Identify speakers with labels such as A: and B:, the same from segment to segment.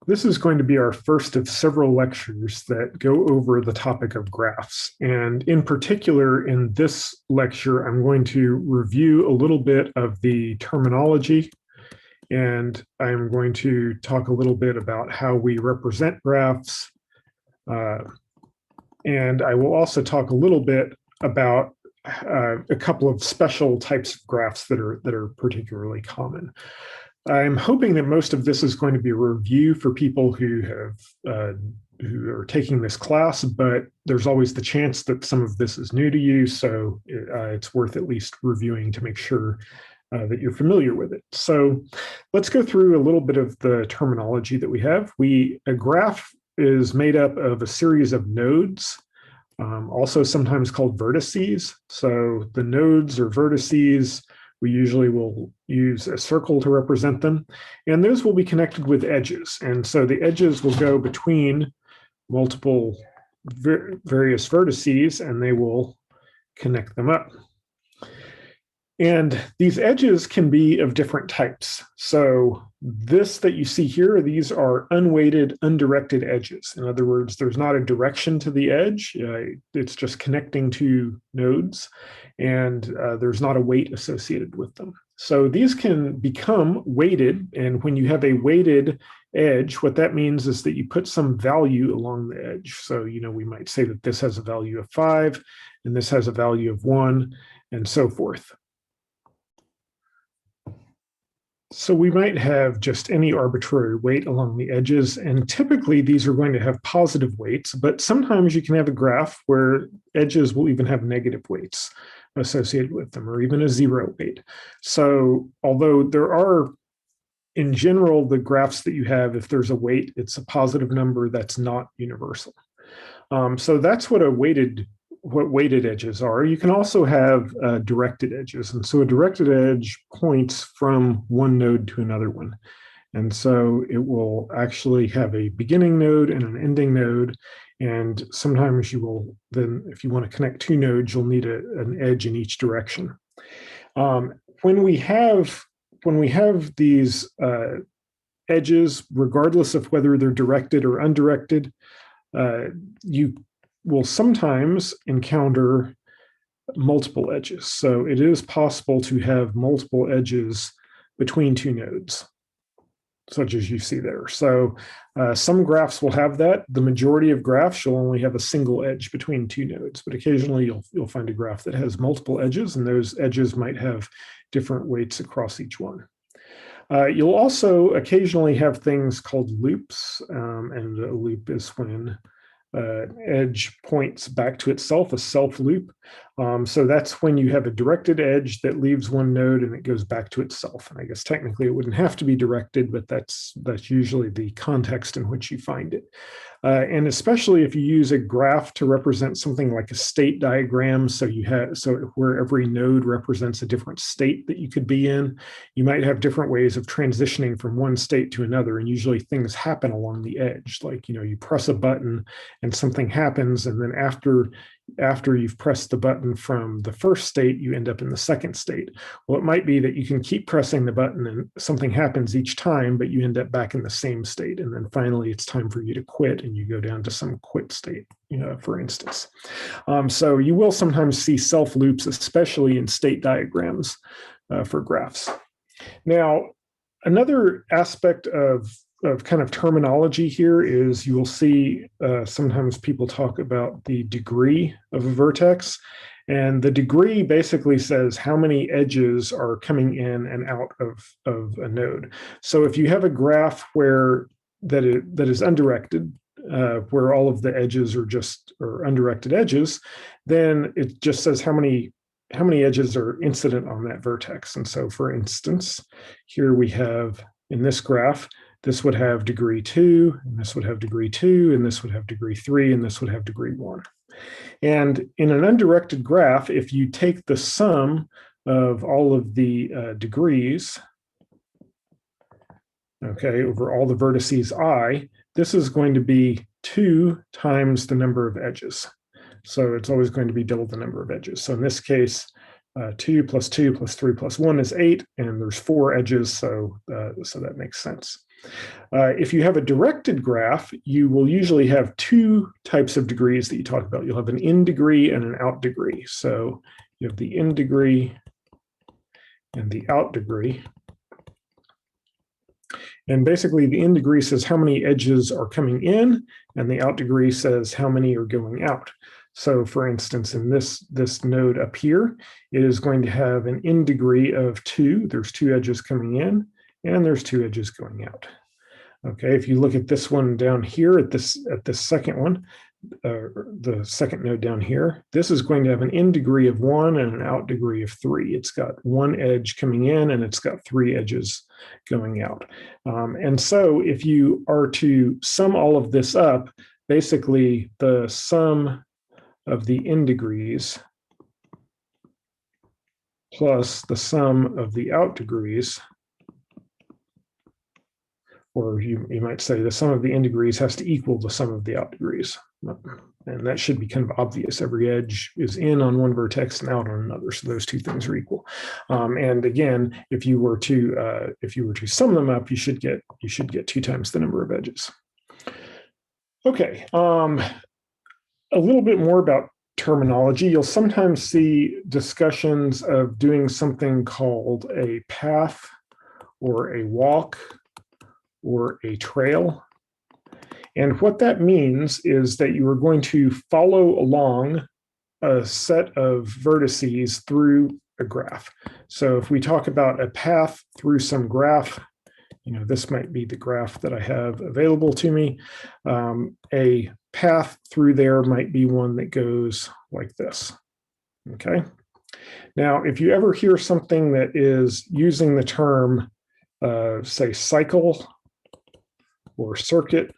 A: This is going to be our first of several lectures that go over the topic of graphs. And in particular, in this lecture, I'm going to review a little bit of the terminology, and I'm going to talk a little bit about how we represent graphs. And I will also talk a little bit about a couple of special types of graphs that are particularly common. I'm hoping that most of this is going to be a review for people who are taking this class, but there's always the chance that some of this is new to you, so it's worth at least reviewing to make sure that you're familiar with it. So let's go through a little bit of the terminology that we have. A graph is made up of a series of nodes, also sometimes called vertices. So the nodes or vertices, we usually will use a circle to represent them, and those will be connected with edges. And so the edges will go between multiple various vertices, and they will connect them up. And these edges can be of different types. So this that you see here, these are unweighted, undirected edges. In other words, there's not a direction to the edge. It's just connecting two nodes, and there's not a weight associated with them. So these can become weighted, and when you have a weighted edge, what that means is that you put some value along the edge. So, we might say that this has a value of 5, and this has a value of 1, and so forth. So we might have just any arbitrary weight along the edges, and typically these are going to have positive weights, but sometimes you can have a graph where edges will even have negative weights associated with them, or even a 0 weight. So although there are, in general, the graphs that you have, if there's a weight, it's a positive number that's not universal. So that's what weighted edges are. You can also have directed edges. And so a directed edge points from one node to another one. And so it will actually have a beginning node and an ending node. And sometimes you will then, if you want to connect two nodes, you'll need an edge in each direction. When we have these edges, regardless of whether they're directed or undirected, you will sometimes encounter multiple edges. So it is possible to have multiple edges between two nodes, such as you see there. So some graphs will have that. The majority of graphs, you'll only have a single edge between two nodes, but occasionally you'll find a graph that has multiple edges, and those edges might have different weights across each one. You'll also occasionally have things called loops, and a loop is when edge points back to itself, a self loop. So that's when you have a directed edge that leaves one node and it goes back to itself. And I guess technically it wouldn't have to be directed, but that's usually the context in which you find it. And especially if you use a graph to represent something like a state diagram, so where every node represents a different state that you could be in, you might have different ways of transitioning from one state to another. And usually things happen along the edge, like you press a button and something happens, and then after you've pressed the button from the first state, you end up in the second state. Well, it might be that you can keep pressing the button and something happens each time, but you end up back in the same state. And then finally, it's time for you to quit, and you go down to some quit state, for instance. So you will sometimes see self loops, especially in state diagrams for graphs. Now, another aspect of kind of terminology here is you will see sometimes people talk about the degree of a vertex, and the degree basically says how many edges are coming in and out of a node. So if you have a graph that is undirected, where all of the edges are undirected edges, then it just says how many edges are incident on that vertex. And so, for instance, here we have in this graph, this would have degree 2, and this would have degree 2, and this would have degree 3, and this would have degree 1. And in an undirected graph, if you take the sum of all of the degrees, over all the vertices I, this is going to be 2 times the number of edges. So it's always going to be double the number of edges. So in this case, 2 plus 2 plus 3 plus 1 is 8, and there's 4 edges, so that makes sense. If you have a directed graph, you will usually have two types of degrees that you talk about. You'll have an in degree and an out degree. So you have the in degree and the out degree. And basically, the in degree says how many edges are coming in, and the out degree says how many are going out. So for instance, in this node up here, it is going to have an in degree of 2. There's 2 edges coming in, and there's 2 edges going out. Okay, if you look at this one down here, at this second one, the second node down here, this is going to have an in degree of 1 and an out degree of 3. It's got 1 edge coming in, and it's got 3 edges going out. And so if you are to sum all of this up, basically the sum of the in degrees plus the sum of the out degrees, or you might say the sum of the in degrees has to equal the sum of the out degrees. And that should be kind of obvious. Every edge is in on one vertex and out on another, so those two things are equal. And again, if you were to sum them up, you should get 2 times the number of edges. Okay, a little bit more about terminology. You'll sometimes see discussions of doing something called a path or a walk or a trail. And what that means is that you are going to follow along a set of vertices through a graph. So if we talk about a path through some graph, this might be the graph that I have available to me. A path through there might be one that goes like this. Okay. Now, if you ever hear something that is using the term, say, cycle or circuit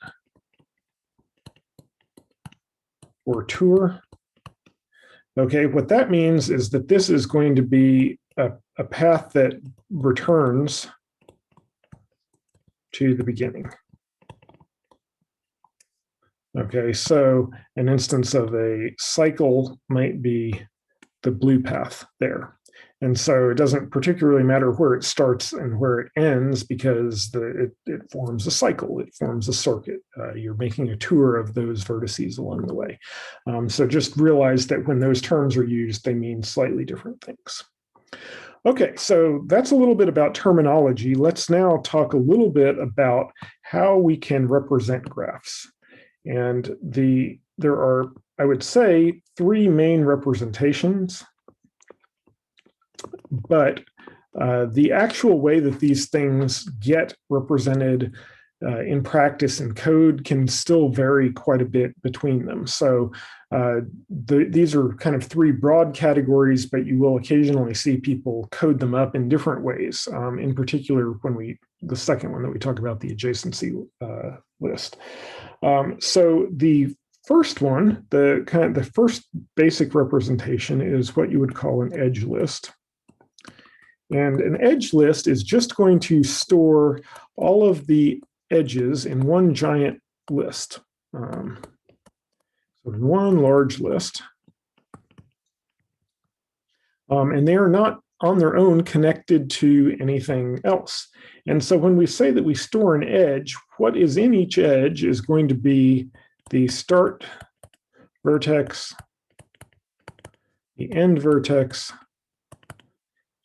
A: or tour, okay, what that means is that this is going to be a path that returns to the beginning. Okay, so an instance of a cycle might be the blue path there. And so it doesn't particularly matter where it starts and where it ends, because it forms a cycle, it forms a circuit. You're making a tour of those vertices along the way. So just realize that when those terms are used, they mean slightly different things. Okay, so that's a little bit about terminology. Let's now talk a little bit about how we can represent graphs. And there are, I would say, 3 main representations. But the actual way that these things get represented in practice and code can still vary quite a bit between them. So these are kind of 3 broad categories, but you will occasionally see people code them up in different ways. In particular, the second one that we talk about, the adjacency list. So the first one, the first basic representation is what you would call an edge list. And an edge list is just going to store all of the edges in one giant list. So in one large list. And they are not on their own connected to anything else. And so when we say that we store an edge, what is in each edge is going to be the start vertex, the end vertex,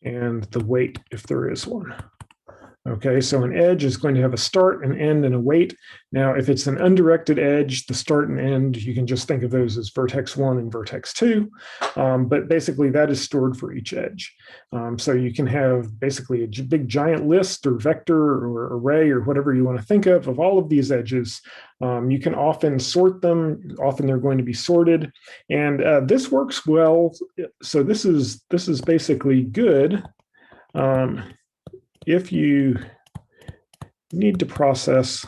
A: and the weight, if there is one. Okay, so an edge is going to have a start, an end, and a weight. Now, if it's an undirected edge, the start and end, you can just think of those as vertex 1 and vertex 2. But basically, that is stored for each edge. So you can have basically a big giant list or vector or array or whatever you want to think of all of these edges. You can often sort them. Often they're going to be sorted. And this works well. So this is basically good. If you need to process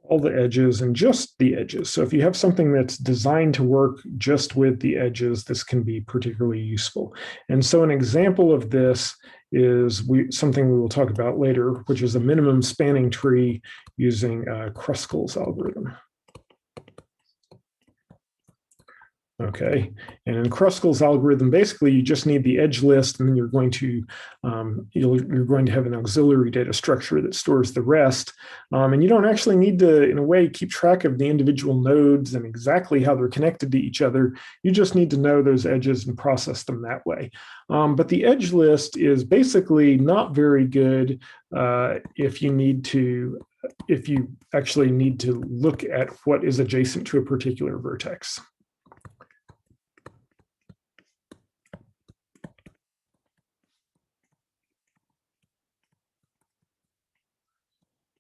A: all the edges and just the edges. So if you have something that's designed to work just with the edges, this can be particularly useful. And so an example of this is something we will talk about later, which is a minimum spanning tree using Kruskal's algorithm. Okay, and in Kruskal's algorithm, basically you just need the edge list, and then you're going to have an auxiliary data structure that stores the rest. And you don't actually need to, in a way, keep track of the individual nodes and exactly how they're connected to each other. You just need to know those edges and process them that way. But the edge list is basically not very good if you actually need to look at what is adjacent to a particular vertex.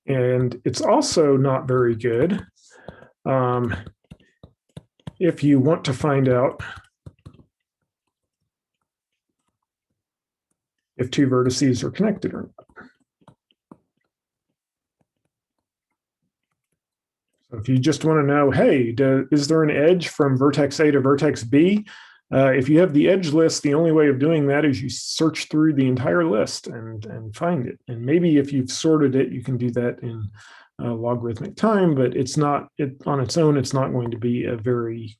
A: And it's also not very good if you want to find out if two vertices are connected or not. So if you just want to know, hey, is there an edge from vertex A to vertex B? If you have the edge list, the only way of doing that is you search through the entire list and find it. And maybe if you've sorted it, you can do that in logarithmic time, but it's not on its own. It's not going to be a very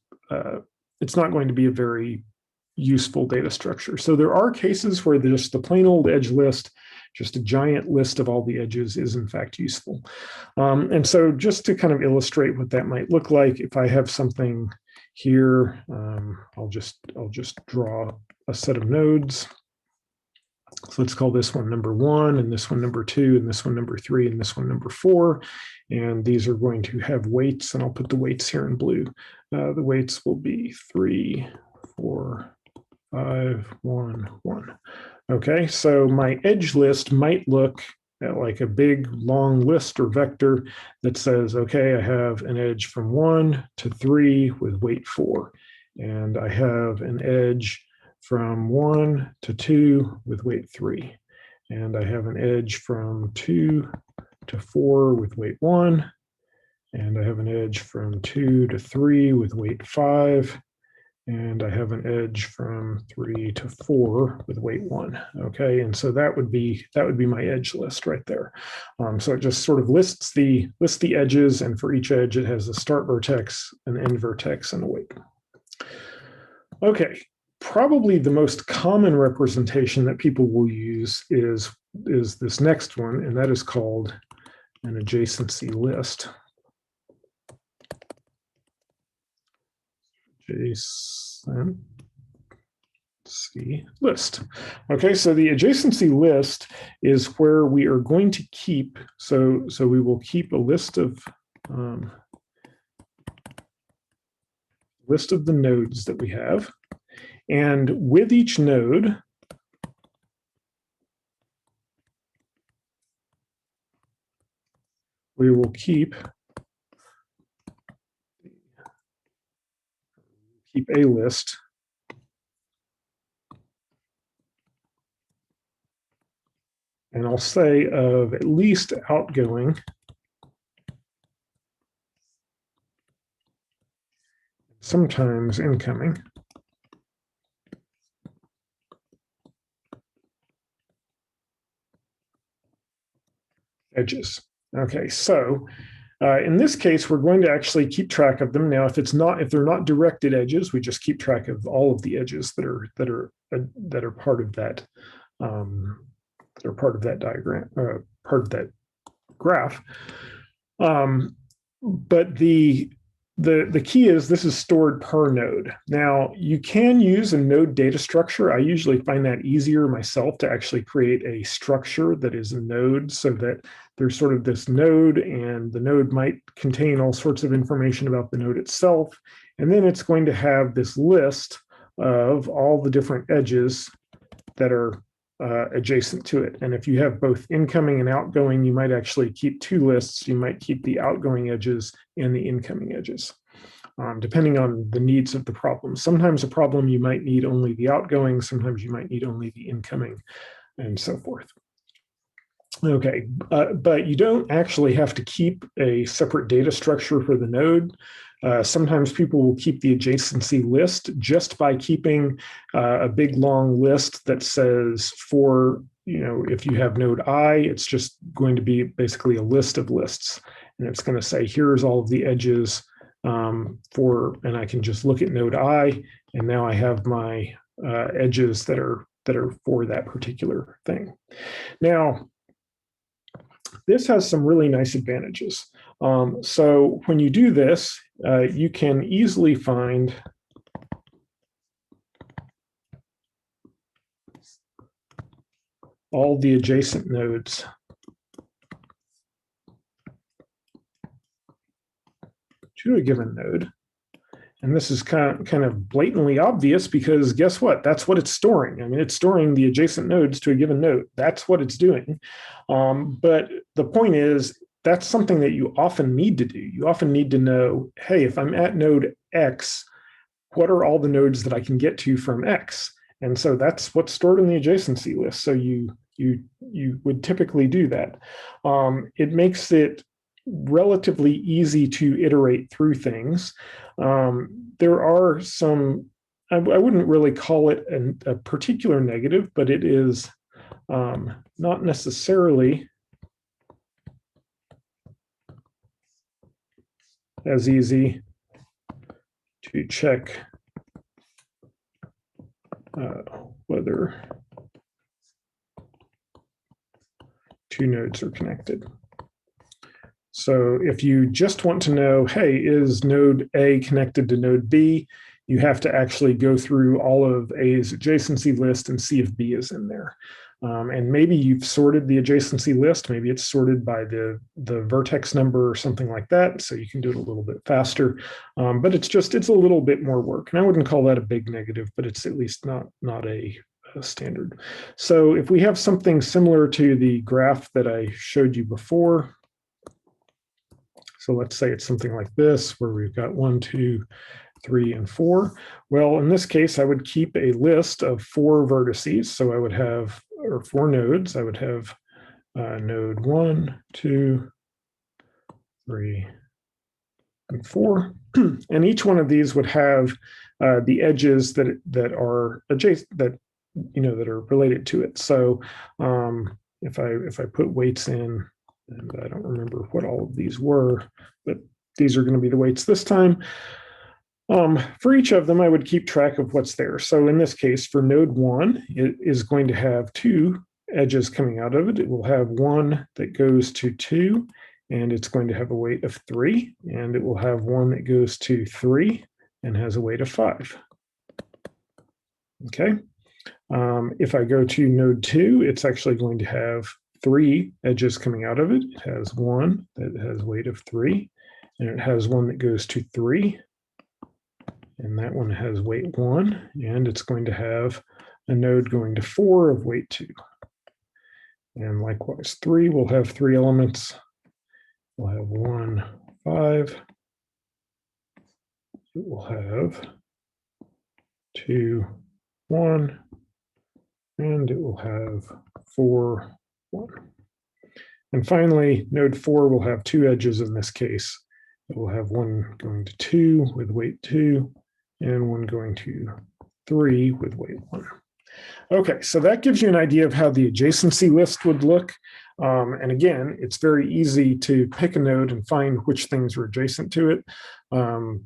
A: useful data structure. So there are cases where just the plain old edge list, just a giant list of all the edges, is in fact useful. And so just to kind of illustrate what that might look like, if I have something here, I'll just draw a set of nodes. So let's call this one number 1, and this one number 2, and this one number 3, and this one number 4. And these are going to have weights, and I'll put the weights here in blue. The weights will be 3, 4, 5, 1, 1. Okay, so my edge list might look like a big long list or vector that says, okay, I have an edge from 1 to 3 with weight 4. And I have an edge from 1 to 2 with weight 3. And I have an edge from 2 to 4 with weight 1. And I have an edge from 2 to 3 with weight 5. And I have an edge from 3 to 4 with weight 1. Okay, and so that would be my edge list right there. So it just sort of lists the edges, and for each edge it has a start vertex, an end vertex, and a weight. Okay, probably the most common representation that people will use is this next one, and that is called an adjacency list. Adjacency list. Okay, so the adjacency list is where we are going to keep, so we will keep a list of the nodes that we have. And with each node, we will keep a list and I'll say of at least outgoing sometimes incoming edges. Okay, so in this case, we're going to actually keep track of them. Now, if they're not directed edges, we just keep track of all of the edges that are part of that diagram, part of that graph. But the key is this is stored per node. Now, you can use a node data structure. I usually find that easier myself to actually create a structure that is a node, so that there's sort of this node, and the node might contain all sorts of information about the node itself. And then it's going to have this list of all the different edges that are adjacent to it. And if you have both incoming and outgoing, you might actually keep two lists. You might keep the outgoing edges and the incoming edges, depending on the needs of the problem. Sometimes a problem you might need only the outgoing, sometimes you might need only the incoming, and so forth. Okay, but you don't actually have to keep a separate data structure for the node. Sometimes people will keep the adjacency list just by keeping a big long list that says if you have node I, it's just going to be basically a list of lists. And it's going to say, here's all of the edges and I can just look at node I, and now I have my edges that are for that particular thing. Now, this has some really nice advantages. So when you do this, you can easily find all the adjacent nodes to a given node. And this is kind of blatantly obvious because guess what? That's what it's storing. I mean, it's storing the adjacent nodes to a given node. That's what it's doing. But the point is, that's something that you often need to do. You often need to know, hey, if I'm at node X, what are all the nodes that I can get to from X? And so that's what's stored in the adjacency list. So you would typically do that. It makes it relatively easy to iterate through things. There are some, I wouldn't really call it a particular negative, but it is not necessarily as easy to check whether two nodes are connected. So if you just want to know, hey, is node A connected to node B, you have to actually go through all of A's adjacency list and see if B is in there. And maybe you've sorted the adjacency list. Maybe it's sorted by the vertex number or something like that. So you can do it a little bit faster. But it's a little bit more work. And I wouldn't call that a big negative, but it's at least not a standard. So if we have something similar to the graph that I showed you before, so let's say it's something like this, where we've got 1, 2, 3, and 4. Well, in this case, I would keep a list of 4 vertices. So I would have, or 4 nodes. I would have node 1, 2, 3, and 4. And each one of these would have the edges that are adjacent, that are related to it. So if I put weights in, and I don't remember what all of these were, but these are going to be the weights this time. For each of them, I would keep track of what's there. So in this case, for node 1, it is going to have 2 edges coming out of it. It will have one that goes to 2, and it's going to have a weight of 3. And it will have one that goes to 3 and has a weight of 5. Okay. If I go to node 2, it's actually going to have 3 edges coming out of it. It has one that has weight of 3, and it has one that goes to 3, and that one has weight 1, and it's going to have a node going to 4 of weight 2. And likewise, 3 will have 3 elements. We'll have 1, 5. It will have 2, 1, and it will have 4, 1. And finally, node 4 will have 2 edges in this case. It will have one going to 2 with weight 2, and one going to 3 with weight 1. Okay, so that gives you an idea of how the adjacency list would look. And again, it's very easy to pick a node and find which things are adjacent to it, and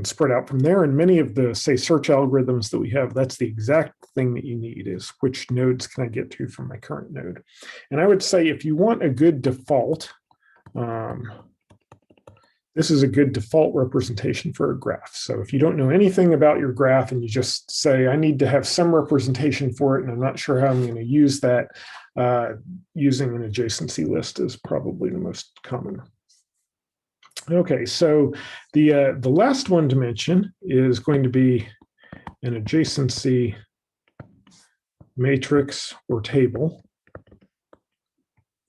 A: spread out from there. And many of the, say, search algorithms that we have, that's the exact thing that you need, is which nodes can I get to from my current node. And I would say if you want a good default, this is a good default representation for a graph. So if you don't know anything about your graph and you just say, I need to have some representation for it, and I'm not sure how I'm going to use that, using an adjacency list is probably the most common. Okay, so the last one to mention is going to be an adjacency matrix or table.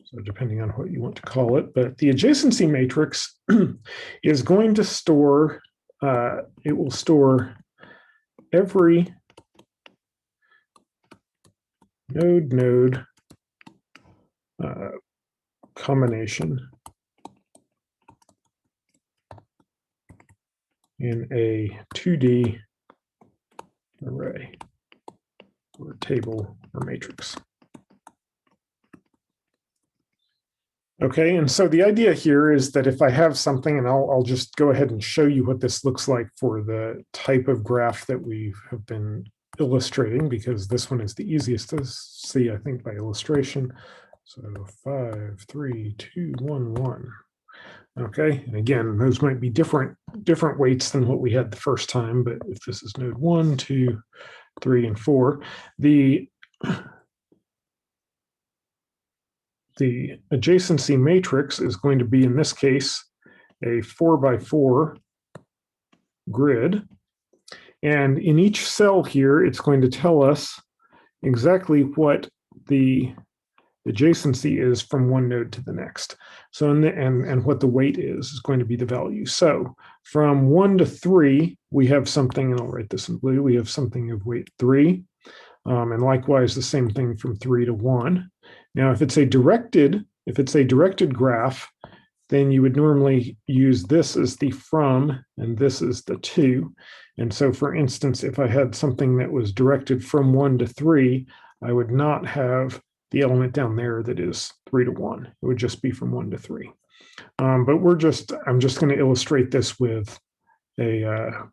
A: So depending on what you want to call it, but the adjacency matrix is going to store, it will store every node-node combination in a 2D array or table or matrix. Okay, and so the idea here is that if I have something, and I'll just go ahead and show you what this looks like for the type of graph that we have been illustrating, because this one is the easiest to see, I think, by illustration. So 5, 3, 2, 1, 1. Okay, and again, those might be different weights than what we had the first time, but if this is node 1, 2, 3, and 4, the adjacency matrix is going to be, in this case, a 4x4 grid. And in each cell here, it's going to tell us exactly what the adjacency is from one node to the next. So, and what the weight is going to be the value. So from 1 to 3, we have something, and I'll write this in blue, we have something of weight 3. And likewise, the same thing from 3 to 1. Now, if it's a directed graph, then you would normally use this as the from, and this is the to. And so, for instance, if I had something that was directed from 1 to 3, I would not have the element down there that is 3 to 1. It would just be from 1 to 3. But I'm just going to illustrate this with an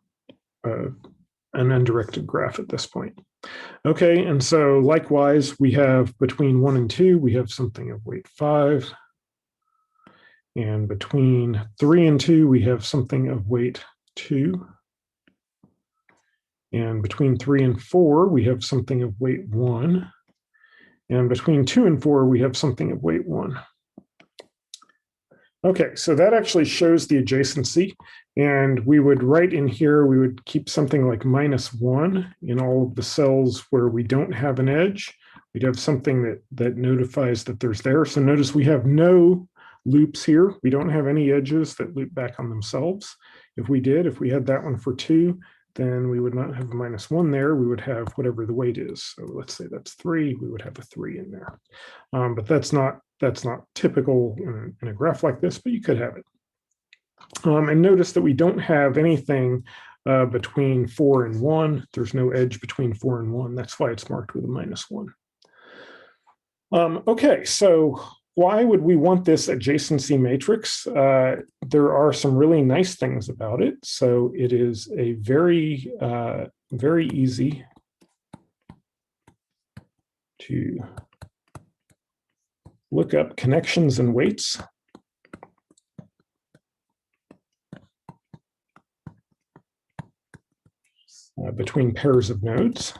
A: undirected graph at this point. Okay, and so likewise, we have between 1 and 2, we have something of weight 5. And between 3 and 2, we have something of weight 2. And between 3 and 4, we have something of weight 1. And between 2 and 4, we have something of weight 1. Okay, so that actually shows the adjacency. And we would write in here, we would keep something like -1 in all of the cells where we don't have an edge. We'd have something that notifies that there's there. So notice we have no loops here. We don't have any edges that loop back on themselves. If we had that one for 2, then we would not have a -1 there. We would have whatever the weight is. So let's say that's 3. We would have a 3 in there. But that's not typical in a graph like this, but you could have it. And notice that we don't have anything between 4 and 1. There's no edge between 4 and 1. That's why it's marked with a -1. Okay, so why would we want this adjacency matrix? There are some really nice things about it. So it is a very, very easy to look up connections and weights. Between pairs of nodes.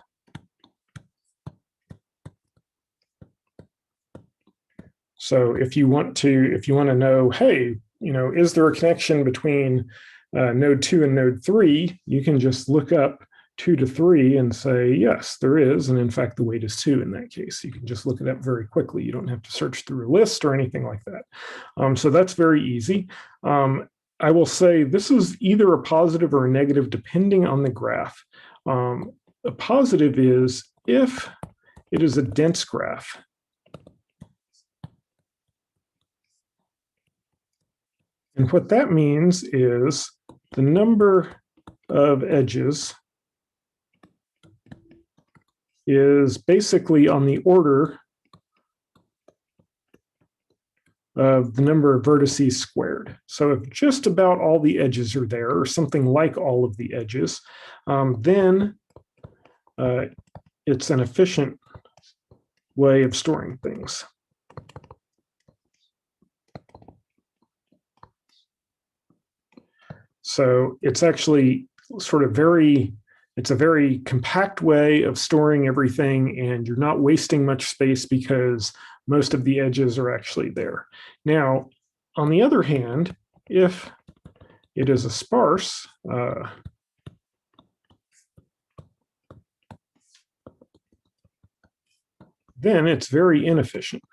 A: So if you want to know, hey, is there a connection between node 2 and node 3? You can just look up 2 to 3 and say, yes, there is. And in fact, the weight is 2 in that case. You can just look it up very quickly. You don't have to search through a list or anything like that. So that's very easy. I will say this is either a positive or a negative, depending on the graph. A positive is if it is a dense graph. And what that means is the number of edges is basically on the order of the number of vertices squared. So if just about all the edges are there, or something like all of the edges, then it's an efficient way of storing things. So it's actually sort of it's a very compact way of storing everything, and you're not wasting much space because most of the edges are actually there. Now, on the other hand, if it is a sparse, then it's very inefficient.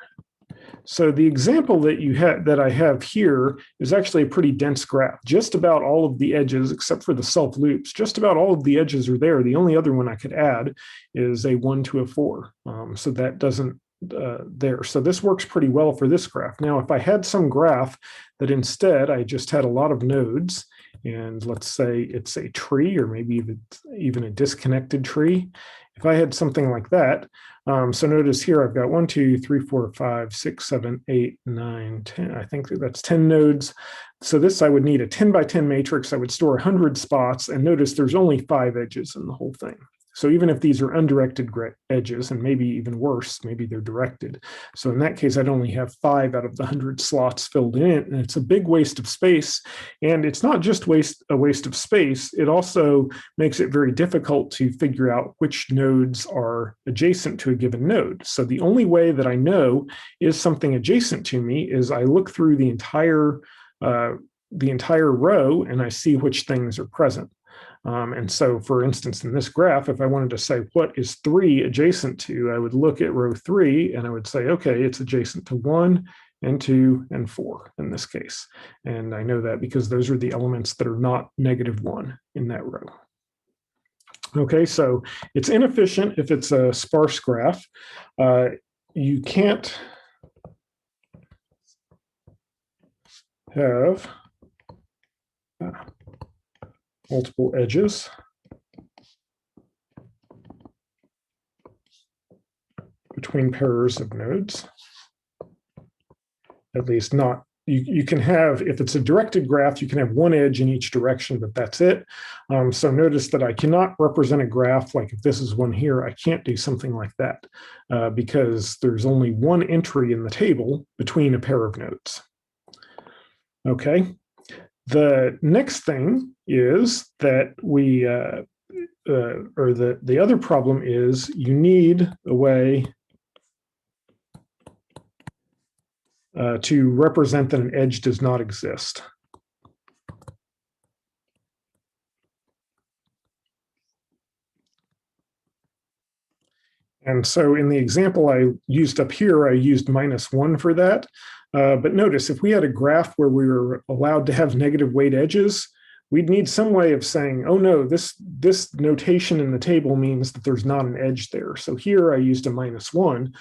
A: So the example that I have here is actually a pretty dense graph. Just about all of the edges, except for the self loops, just about all of the edges are there. The only other one I could add is a 1 to a 4. So that doesn't there. So this works pretty well for this graph. Now, if I had some graph that instead I just had a lot of nodes, and let's say it's a tree, or maybe even a disconnected tree. if I had something like that, so notice here I've got 1, 2, 3, 4, 5, 6, 7, 8, 9, 10. I think that's 10 nodes. So this I would need a 10 by 10 matrix. I would store 100 spots, and notice there's only 5 edges in the whole thing. So even if these are undirected edges, and maybe even worse, maybe they're directed. So in that case, I'd only have 5 out of the 100 slots filled in it, and it's a big waste of space. And it's not just a waste of space, it also makes it very difficult to figure out which nodes are adjacent to a given node. So the only way that I know is something adjacent to me is I look through the entire row and I see which things are present. And so, for instance, in this graph, if I wanted to say what is 3 adjacent to, I would look at row 3 and I would say, okay, it's adjacent to 1 and 2 and 4 in this case. And I know that because those are the elements that are not -1 in that row. Okay, so it's inefficient if it's a sparse graph. You can't have multiple edges between pairs of nodes. At least not, you can have, if it's a directed graph, you can have one edge in each direction, but that's it. So notice that I cannot represent a graph like if this is one here, I can't do something like that because there's only one entry in the table between a pair of nodes. Okay. The next thing is that the other problem is you need a way to represent that an edge does not exist. And so in the example I used up here, I used -1 for that. But notice if we had a graph where we were allowed to have negative weight edges, we'd need some way of saying, oh no, this notation in the table means that there's not an edge there. So here I used a -1,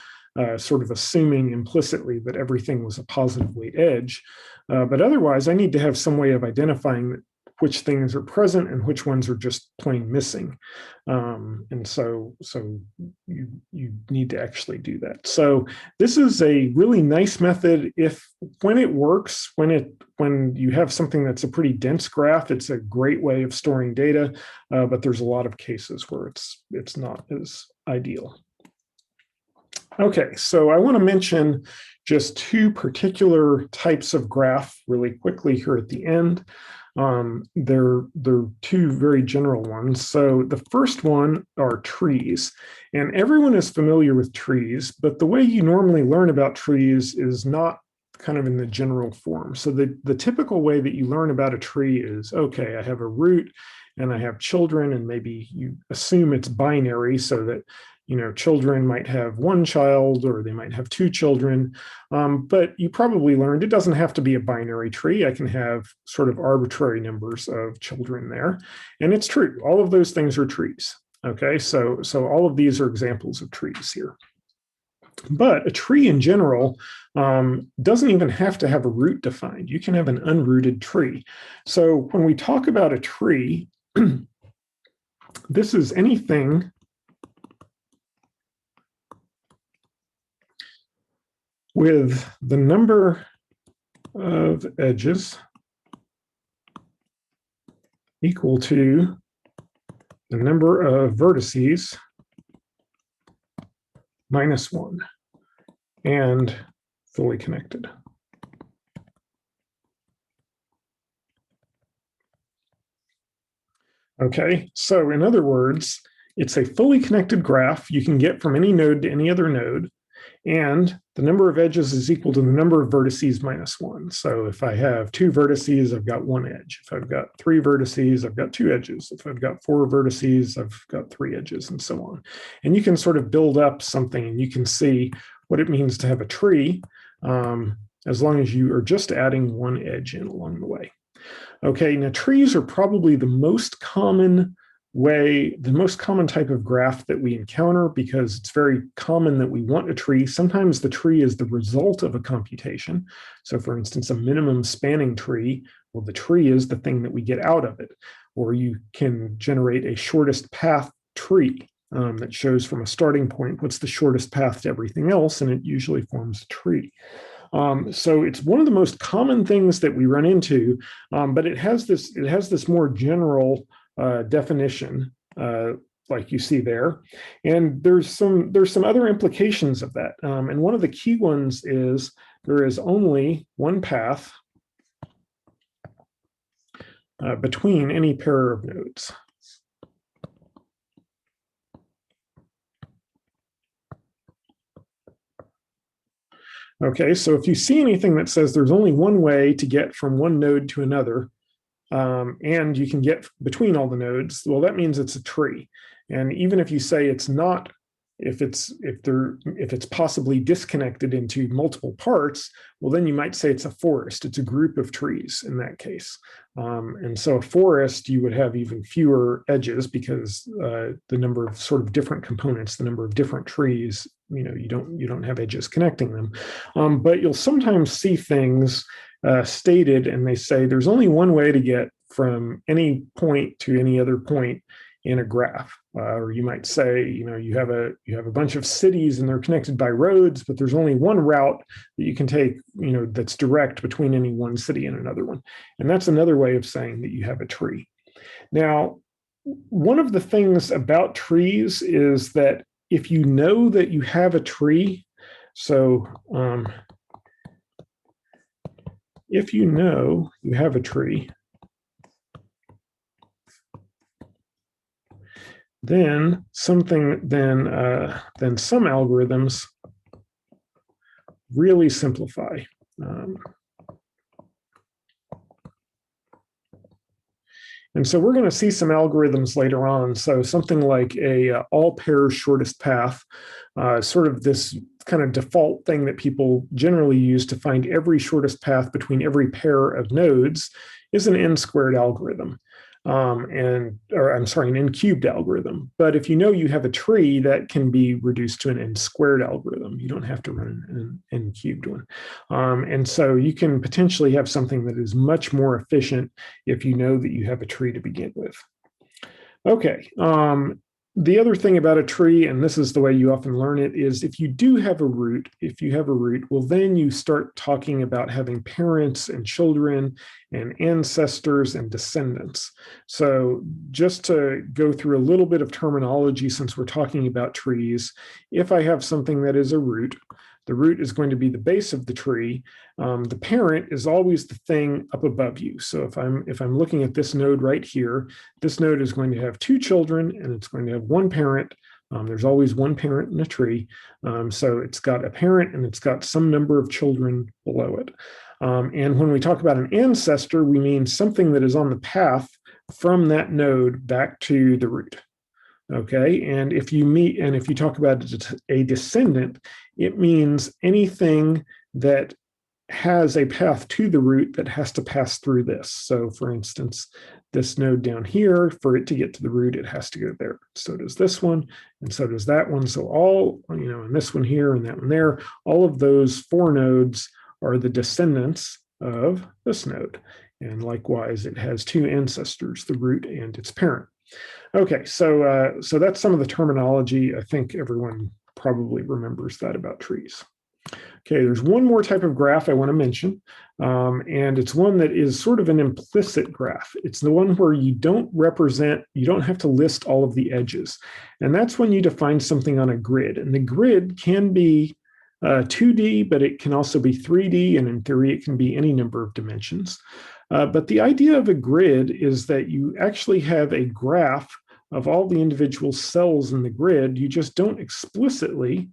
A: sort of assuming implicitly that everything was a positive weight edge. But otherwise, I need to have some way of identifying which things are present and which ones are just plain missing. And so you need to actually do that. So this is a really nice method when it works, when you have something that's a pretty dense graph, it's a great way of storing data, but there's a lot of cases where it's not as ideal. Okay, so I want to mention just 2 particular types of graph really quickly here at the end. They're 2 very general ones. So the first one are trees, and everyone is familiar with trees, but the way you normally learn about trees is not kind of in the general form. So the typical way that you learn about a tree is, okay, I have a root and I have children, and maybe you assume it's binary so that children might have 1 child or they might have 2 children, but you probably learned it doesn't have to be a binary tree. I can have sort of arbitrary numbers of children there. And it's true, all of those things are trees. Okay, so all of these are examples of trees here. But a tree in general doesn't even have to have a root defined. You can have an unrooted tree. So when we talk about a tree, this is anything with the number of edges equal to the number of vertices -1 and fully connected. Okay, so in other words, it's a fully connected graph you can get from any node to any other node, and the number of edges is equal to the number of vertices -1. So if I have 2 vertices, I've got 1 edge. If I've got 3 vertices, I've got 2 edges. If I've got 4 vertices, I've got 3 edges, and so on. And you can sort of build up something, and you can see what it means to have a tree, as long as you are just adding 1 edge in along the way. Okay, now trees are probably the most common type of graph that we encounter, because it's very common that we want a tree. Sometimes the tree is the result of a computation. So for instance, a minimum spanning tree, well, the tree is the thing that we get out of it. Or you can generate a shortest path tree. that shows from a starting point what's the shortest path to everything else, and it usually forms a tree. So it's one of the most common things that we run into, but it has this more general definition, like you see there, and there's some other implications of that. And one of the key ones is there is only one path between any pair of nodes. Okay, so if you see anything that says there's only one way to get from one node to another, and you can get between all the nodes, well, that means it's a tree. And even if you say it's not, if it's possibly disconnected into multiple parts, well, then you might say it's a forest. It's a group of trees in that case. And so a forest, you would have even fewer edges because the number of sort of different components, the number of different trees, you don't have edges connecting them. But you'll sometimes see things stated, and they say there's only one way to get from any point to any other point in a graph. Or you might say, you have a bunch of cities and they're connected by roads, but there's only one route that you can take, that's direct between any one city and another one. And that's another way of saying that you have a tree. Now, one of the things about trees is that if you know that you have a tree, so if you know you have a tree, then some algorithms really simplify. And so we're going to see some algorithms later on. So something like a all pairs shortest path, sort of this kind of default thing that people generally use to find every shortest path between every pair of nodes, is an n-squared algorithm. An n-cubed algorithm. But if you know you have a tree, that can be reduced to an n-squared algorithm. You don't have to run an n-cubed one. And so you can potentially have something that is much more efficient if you know that you have a tree to begin with. Okay. The other thing about a tree, and this is the way you often learn it, is if you have a root, well, then you start talking about having parents and children and ancestors and descendants. So just to go through a little bit of terminology, since we're talking about trees, if I have something that is a root, the root is going to be the base of the tree. The parent is always the thing up above you. So if I'm looking at this node right here, this node is going to have two children and it's going to have one parent. There's always one parent in a tree. So it's got a parent and it's got some number of children below it. And when we talk about an ancestor, we mean something that is on the path from that node back to the root. Okay, and if you talk about a descendant, it means anything that has a path to the root that has to pass through this. So for instance, this node down here, for it to get to the root, it has to go there. So does this one, and so does that one. So all, and this one here and that one there, all of those four nodes are the descendants of this node. And likewise, it has two ancestors, the root and its parent. Okay, so that's some of the terminology. I think everyone probably remembers that about trees. Okay, there's one more type of graph I want to mention, and it's one that is sort of an implicit graph. It's the one where you don't have to list all of the edges. And that's when you define something on a grid. And the grid can be 2D, but it can also be 3D, and in theory, it can be any number of dimensions. But the idea of a grid is that you actually have a graph of all the individual cells in the grid. You just don't explicitly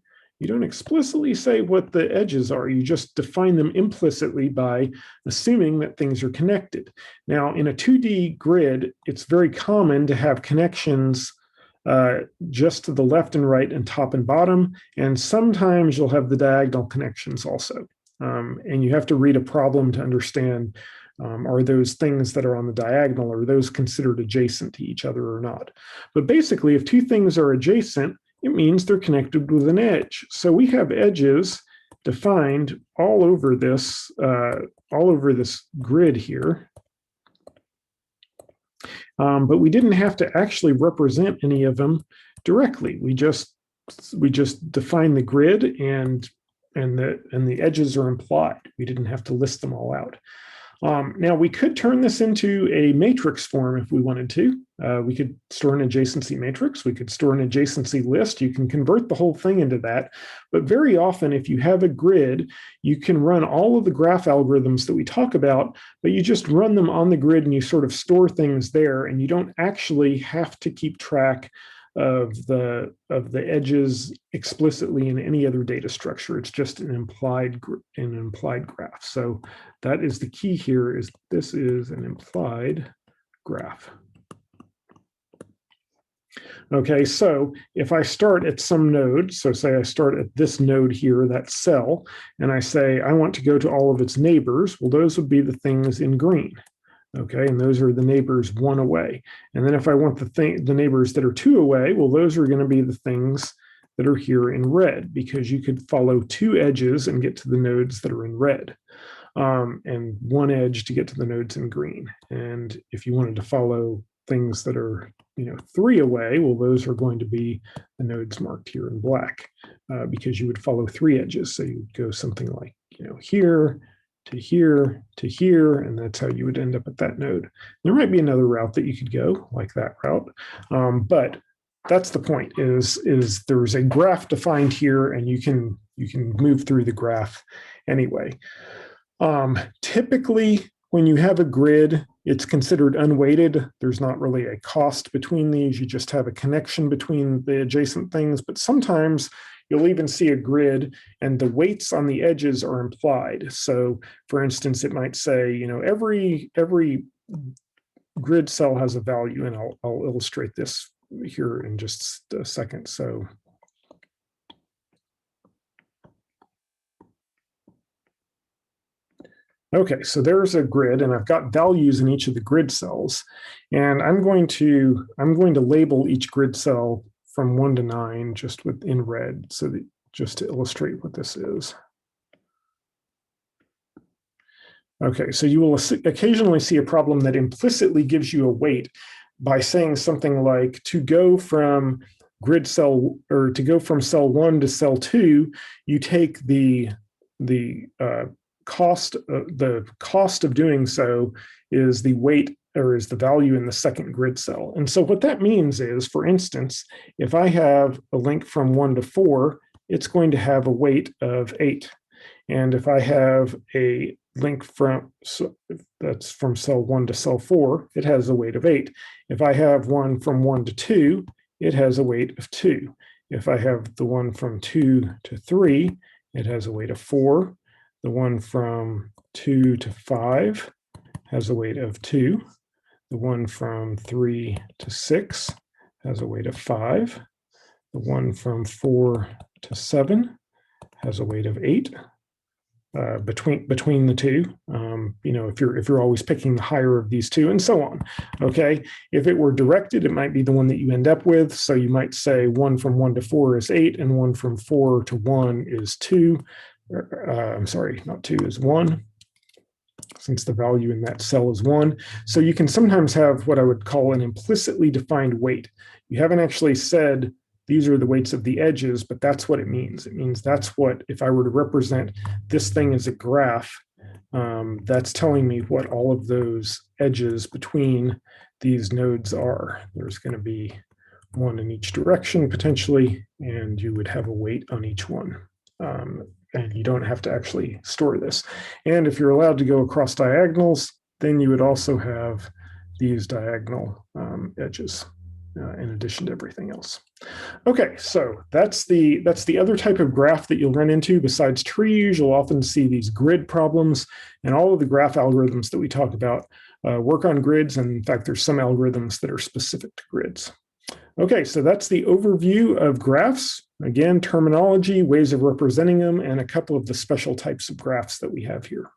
A: say what the edges are. You just define them implicitly by assuming that things are connected. Now, in a 2D grid, it's very common to have connections just to the left and right and top and bottom. And sometimes you'll have the diagonal connections also. And you have to read a problem to understand, are those things that are on the diagonal, are those considered adjacent to each other or not? But basically, if two things are adjacent, it means they're connected with an edge. So we have edges defined all over this grid here. But we didn't have to actually represent any of them directly. We just define the grid, and the edges are implied. We didn't have to list them all out. Now, we could turn this into a matrix form if we wanted to. We could store an adjacency matrix. We could store an adjacency list. You can convert the whole thing into that. But very often, if you have a grid, you can run all of the graph algorithms that we talk about, but you just run them on the grid and you sort of store things there, and you don't actually have to keep track of the edges explicitly in any other data structure. It's just an implied graph. So that is the key here, is this is an implied graph. Okay, so if I start at some node, so say I start at this node here, that cell, and I say I want to go to all of its neighbors, well, those would be the things in green. Okay, and those are the neighbors 1 away. And then if I want the neighbors that are 2 away, well, those are going to be the things that are here in red, because you could follow 2 edges and get to the nodes that are in red, and 1 edge to get to the nodes in green. And if you wanted to follow things that are 3 away, well, those are going to be the nodes marked here in black, because you would follow 3 edges. So you would go something like here to here to here, and that's how you would end up at that node. There might be another route that you could go, like that route, but that's the point. Is there's a graph defined here, and you can move through the graph anyway. Typically, when you have a grid, it's considered unweighted. There's not really a cost between these. You just have a connection between the adjacent things. But sometimes you'll even see a grid and the weights on the edges are implied. So for instance, it might say, every grid cell has a value, and I'll illustrate this here in just a second. So okay, so there's a grid, and I've got values in each of the grid cells, and I'm going to label each grid cell from 1 to 9 just in red, so that just to illustrate what this is. Okay, so you will occasionally see a problem that implicitly gives you a weight by saying something like, to go from cell 1 to cell 2, you take the cost of doing so is the weight, or is the value in the second grid cell. And so what that means is, for instance, if I have a link from 1 to 4, it's going to have a weight of 8. And if I have a link that's from cell 1 to cell 4, it has a weight of 8. If I have one from 1 to 2, it has a weight of 2. If I have the one from 2 to 3, it has a weight of 4. The one from 2 to 5 has a weight of 2. The one from 3 to 6 has a weight of 5. The one from 4 to 7 has a weight of 8. Between the two, if you're always picking the higher of these two, and so on. Okay, if it were directed, it might be the one that you end up with. So you might say one from 1 to 4 is 8, and one from 4 to 1 is 2. I'm sorry, not 2, is 1, since the value in that cell is 1. So you can sometimes have what I would call an implicitly defined weight. You haven't actually said these are the weights of the edges, but that's what it means. It means that's what, if I were to represent this thing as a graph, that's telling me what all of those edges between these nodes are. There's going to be one in each direction potentially, and you would have a weight on each one. And you don't have to actually store this. And if you're allowed to go across diagonals, then you would also have these diagonal edges in addition to everything else. Okay, so that's the other type of graph that you'll run into. Besides trees, you'll often see these grid problems, and all of the graph algorithms that we talk about work on grids. And in fact, there's some algorithms that are specific to grids. Okay, so that's the overview of graphs. Again, terminology, ways of representing them, and a couple of the special types of graphs that we have here.